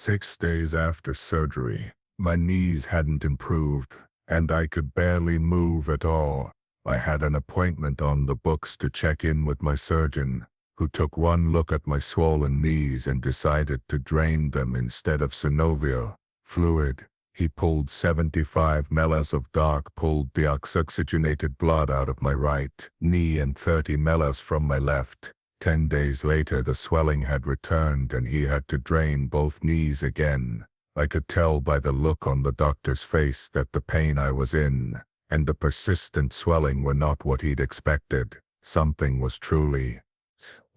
6 days after surgery, my knees hadn't improved, and I could barely move at all. I had an appointment on the books to check in with my surgeon, who took one look at my swollen knees and decided to drain them instead of synovial fluid. He pulled 75 ml of dark pooled deoxygenated blood out of my right knee and 30 ml from my left. 10 days later the swelling had returned and he had to drain both knees again. I could tell by the look on the doctor's face that the pain I was in and the persistent swelling were not what he'd expected. Something was truly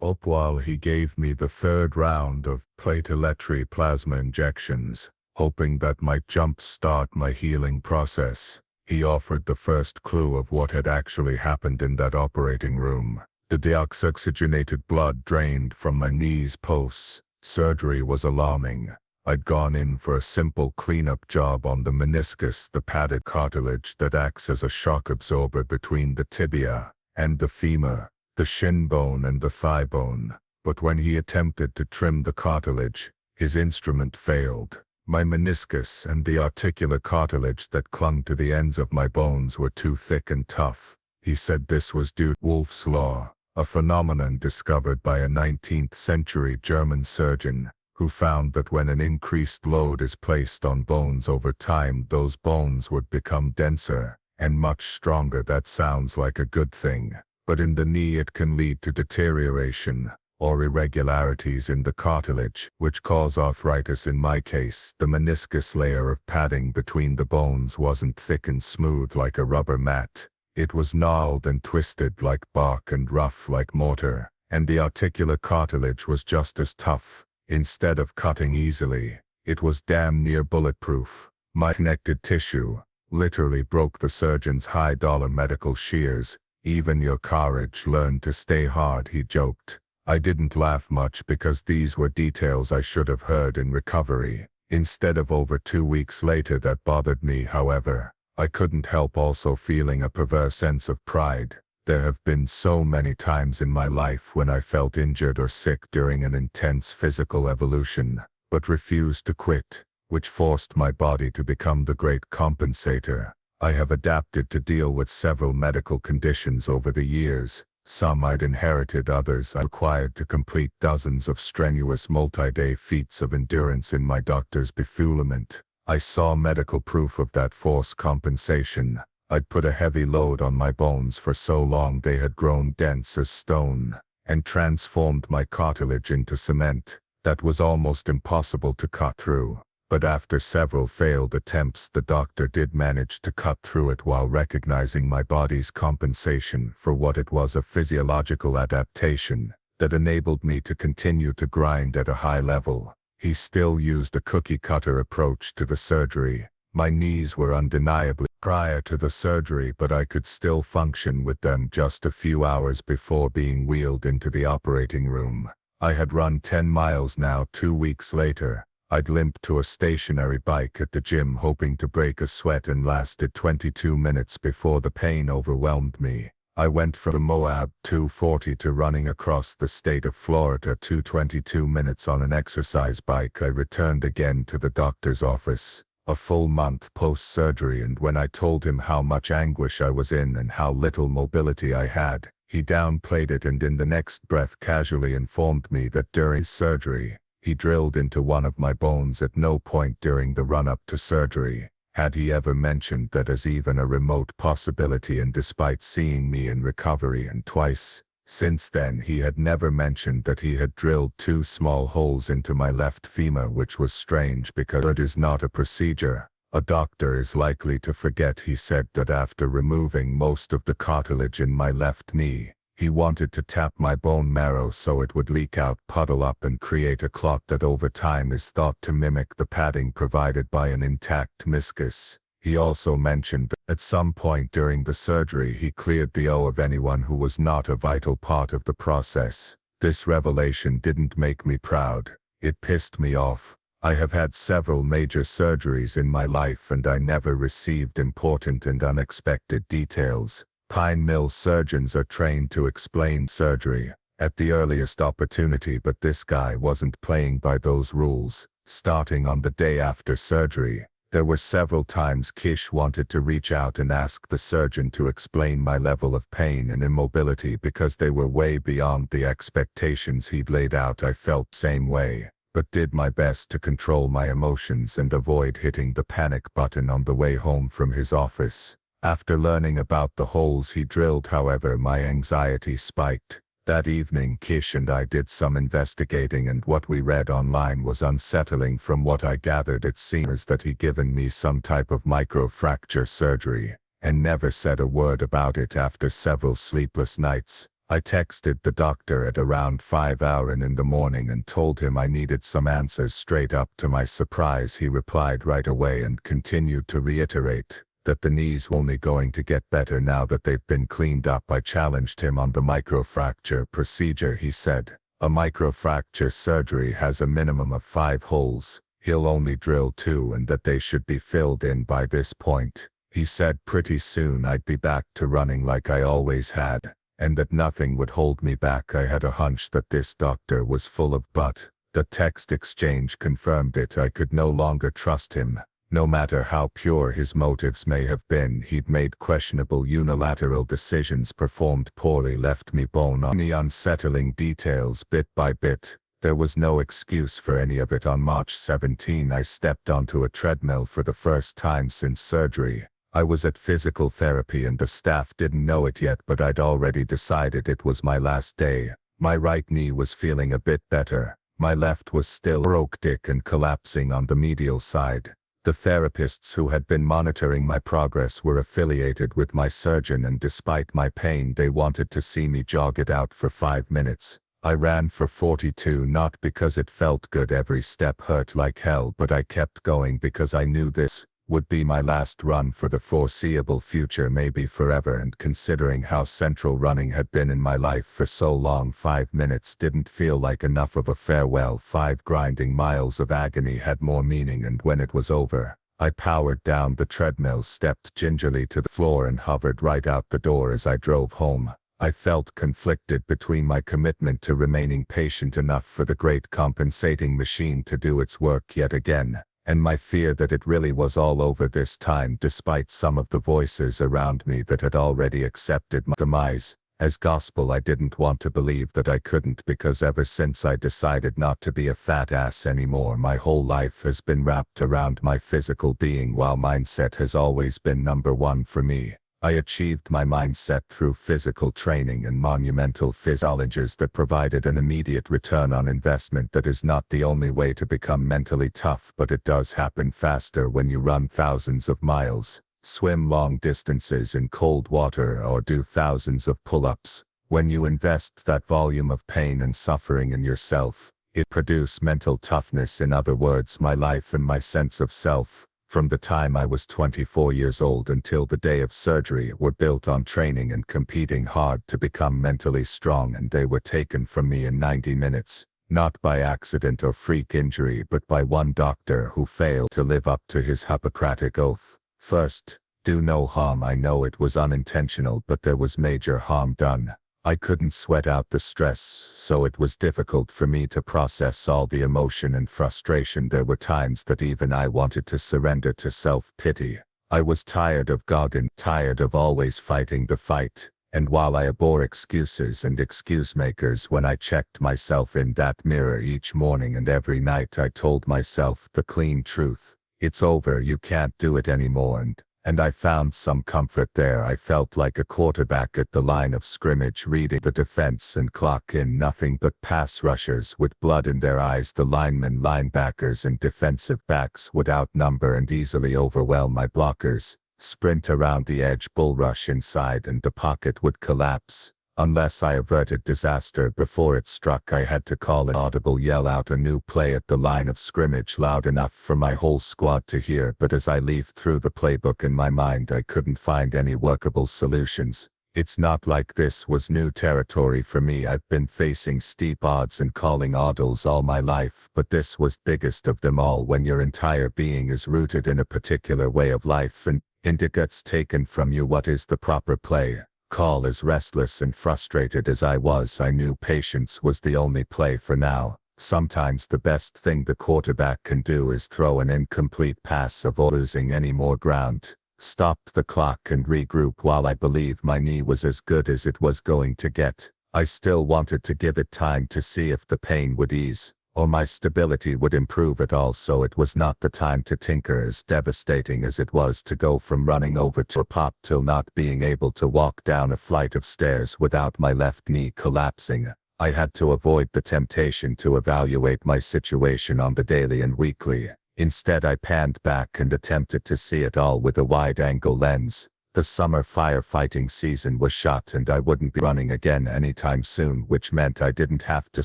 up. While he gave me the third round of plateletary plasma injections, hoping that might jump-start my healing process, he offered the first clue of what had actually happened in that operating room. The deoxygenated blood drained from my knees post-surgery was alarming. I'd gone in for a simple cleanup job on the meniscus, the padded cartilage that acts as a shock absorber between the tibia and the femur, the shin bone and the thigh bone. But when he attempted to trim the cartilage, his instrument failed. My meniscus and the articular cartilage that clung to the ends of my bones were too thick and tough. He said this was due to Wolff's Law, a phenomenon discovered by a 19th-century German surgeon, who found that when an increased load is placed on bones over time, those bones would become denser and much stronger. That sounds like a good thing, but in the knee it can lead to deterioration or irregularities in the cartilage, which cause arthritis. In my case, the meniscus layer of padding between the bones wasn't thick and smooth like a rubber mat. It was gnarled and twisted like bark and rough like mortar, and the articular cartilage was just as tough. Instead of cutting easily, it was damn near bulletproof. My connected tissue literally broke the surgeon's high-dollar medical shears. "Even your courage learned to stay hard," he joked. I didn't laugh much because these were details I should have heard in recovery, instead of over 2 weeks later. That bothered me, however. I couldn't help also feeling a perverse sense of pride. There have been so many times in my life when I felt injured or sick during an intense physical evolution, but refused to quit, which forced my body to become the great compensator. I have adapted to deal with several medical conditions over the years. Some I'd inherited, others I required to complete dozens of strenuous multi-day feats of endurance in my doctor's befuddlement. I saw medical proof of that force compensation. I'd put a heavy load on my bones for so long they had grown dense as stone, and transformed my cartilage into cement that was almost impossible to cut through. But after several failed attempts, the doctor did manage to cut through it while recognizing my body's compensation for what it was, a physiological adaptation that enabled me to continue to grind at a high level. He still used a cookie-cutter approach to the surgery. My knees were undeniably prior to the surgery, but I could still function with them just a few hours before being wheeled into the operating room. I had run 10 miles now. 2 weeks later, I'd limped to a stationary bike at the gym hoping to break a sweat and lasted 22 minutes before the pain overwhelmed me. I went from the Moab 240 to running across the state of Florida 22 minutes on an exercise bike. I returned again to the doctor's office, a full month post-surgery, and when I told him how much anguish I was in and how little mobility I had, he downplayed it and in the next breath casually informed me that during surgery, he drilled into one of my bones. At no point during the run-up to surgery had he ever mentioned that as even a remote possibility, and despite seeing me in recovery and twice since then, he had never mentioned that he had drilled 2 small holes into my left femur, which was strange because it is not a procedure a doctor is likely to forget. He said that after removing most of the cartilage in my left knee, he wanted to tap my bone marrow so it would leak out, puddle up and create a clot that over time is thought to mimic the padding provided by an intact meniscus. He also mentioned that at some point during the surgery he cleared the O of anyone who was not a vital part of the process. This revelation didn't make me proud. It pissed me off. I have had several major surgeries in my life and I never received important and unexpected details. Pine Mill surgeons are trained to explain surgery at the earliest opportunity, but this guy wasn't playing by those rules. Starting on the day after surgery, there were several times Kish wanted to reach out and ask the surgeon to explain my level of pain and immobility because they were way beyond the expectations he'd laid out. I felt same way, but did my best to control my emotions and avoid hitting the panic button on the way home from his office. After learning about the holes he drilled, however, my anxiety spiked. That evening Kish and I did some investigating, and what we read online was unsettling. From what I gathered, it seems that he'd given me some type of microfracture surgery, and never said a word about it. After several sleepless nights, I texted the doctor at around 5 hours in the morning and told him I needed some answers straight up. To my surprise, he replied right away and continued to reiterate that the knees were only going to get better now that they've been cleaned up. I challenged him on the microfracture procedure. He said, a microfracture surgery has a minimum of 5 holes. He'll only drill 2 and that they should be filled in by this point. He said pretty soon I'd be back to running like I always had, and that nothing would hold me back. I had a hunch that this doctor was full of butt. The text exchange confirmed it. I could no longer trust him. No matter how pure his motives may have been, he'd made questionable unilateral decisions, performed poorly, left me bone on the unsettling details bit by bit. There was no excuse for any of it. On March 17, I stepped onto a treadmill for the first time since surgery. I was at physical therapy and the staff didn't know it yet, but I'd already decided it was my last day. My right knee was feeling a bit better. My left was still broke and collapsing on the medial side. The therapists who had been monitoring my progress were affiliated with my surgeon, and despite my pain, they wanted to see me jog it out for 5 minutes. I ran for 42, not because it felt good. Every step hurt like hell, but I kept going because I knew this would be my last run for the foreseeable future, maybe forever. And considering how central running had been in my life for so long, 5 minutes didn't feel like enough of a farewell. 5 grinding miles of agony had more meaning, and when it was over, I powered down the treadmill, stepped gingerly to the floor, and hovered right out the door. As I drove home, I felt conflicted between my commitment to remaining patient enough for the great compensating machine to do its work yet again, and my fear that it really was all over this time, despite some of the voices around me that had already accepted my demise as gospel. I didn't want to believe that I couldn't, because ever since I decided not to be a fat ass anymore, my whole life has been wrapped around my physical being, while mindset has always been number one for me. I achieved my mindset through physical training and monumental physiologies that provided an immediate return on investment. That is not the only way to become mentally tough, but it does happen faster when you run thousands of miles, swim long distances in cold water, or do thousands of pull-ups. When you invest that volume of pain and suffering in yourself, it produces mental toughness. In other words, my life and my sense of self, from the time I was 24 years old until the day of surgery, were built on training and competing hard to become mentally strong, and they were taken from me in 90 minutes, not by accident or freak injury, but by one doctor who failed to live up to his Hippocratic oath. First, do no harm. I know it was unintentional, but there was major harm done. I couldn't sweat out the stress, so it was difficult for me to process all the emotion and frustration. There were times that even I wanted to surrender to self-pity. I was tired of Goggins, tired of always fighting the fight, and while I abhor excuses and excuse makers, when I checked myself in that mirror each morning and every night, I told myself the clean truth: it's over, you can't do it anymore. And I found some comfort there. I felt like a quarterback at the line of scrimmage, reading the defense and clock in. Nothing but pass rushers with blood in their eyes. The linemen, linebackers, and defensive backs would outnumber and easily overwhelm my blockers, sprint around the edge, bull rush inside, and the pocket would collapse. Unless I averted disaster before it struck, I had to call an audible, yell out a new play at the line of scrimmage loud enough for my whole squad to hear. But as I leafed through the playbook in my mind, I couldn't find any workable solutions. It's not like this was new territory for me. I've been facing steep odds and calling audibles all my life, but this was biggest of them all. When your entire being is rooted in a particular way of life and it gets taken from you, what is the proper play call? As restless and frustrated as I was, I knew patience was the only play for now. Sometimes the best thing the quarterback can do is throw an incomplete pass avoid losing any more ground. Stopped the clock and regroup while I believed my knee was as good as it was going to get. I still wanted to give it time to see if the pain would ease, or my stability would improve at all, so it was not the time to tinker, as devastating as it was to go from running over to a pop till not being able to walk down a flight of stairs without my left knee collapsing. I had to avoid the temptation to evaluate my situation on the daily and weekly. Instead, I panned back and attempted to see it all with a wide-angle lens. The summer firefighting season was shot and I wouldn't be running again anytime soon, which meant I didn't have to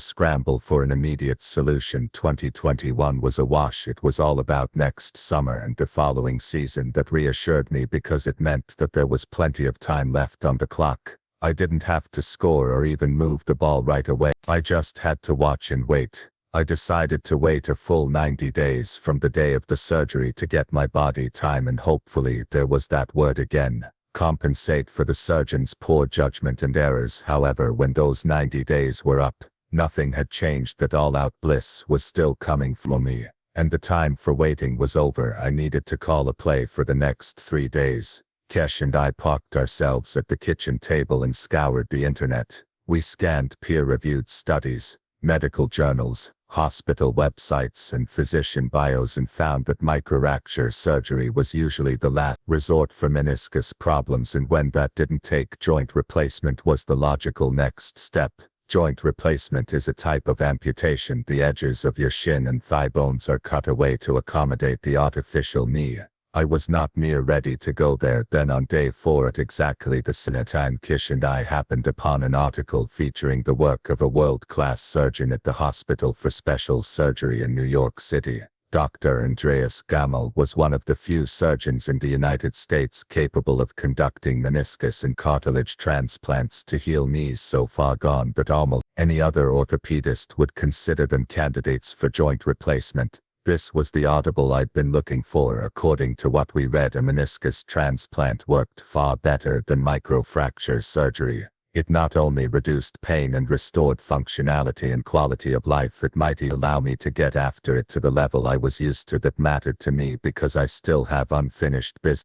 scramble for an immediate solution. 2021 was a wash. It was all about next summer and the following season that reassured me, because it meant that there was plenty of time left on the clock. I didn't have to score or even move the ball right away. I just had to watch and wait. I decided to wait a full 90 days from the day of the surgery to get my body time, and hopefully, there was that word again, compensate for the surgeon's poor judgment and errors. However, when those 90 days were up, nothing had changed. That all-out bliss was still coming for me, and the time for waiting was over. I needed to call a play for the next 3 days. Kesh and I parked ourselves at the kitchen table and scoured the internet. We scanned peer-reviewed studies, medical journals, hospital websites and physician bios, and found that microfracture surgery was usually the last resort for meniscus problems, and when that didn't take, joint replacement was the logical next step. Joint replacement is a type of amputation. The edges of your shin and thigh bones are cut away to accommodate the artificial knee. I was not near ready to go there. Then on day 4 at exactly the same time, Kish and I happened upon an article featuring the work of a world-class surgeon at the Hospital for Special Surgery in New York City. Dr. Andreas Gomoll was one of the few surgeons in the United States capable of conducting meniscus and cartilage transplants to heal knees so far gone that almost any other orthopedist would consider them candidates for joint replacement. This was the audible I'd been looking for. According to what we read, a meniscus transplant worked far better than microfracture surgery. It not only reduced pain and restored functionality and quality of life, it might allow me to get after it to the level I was used to that mattered to me, because I still have unfinished business.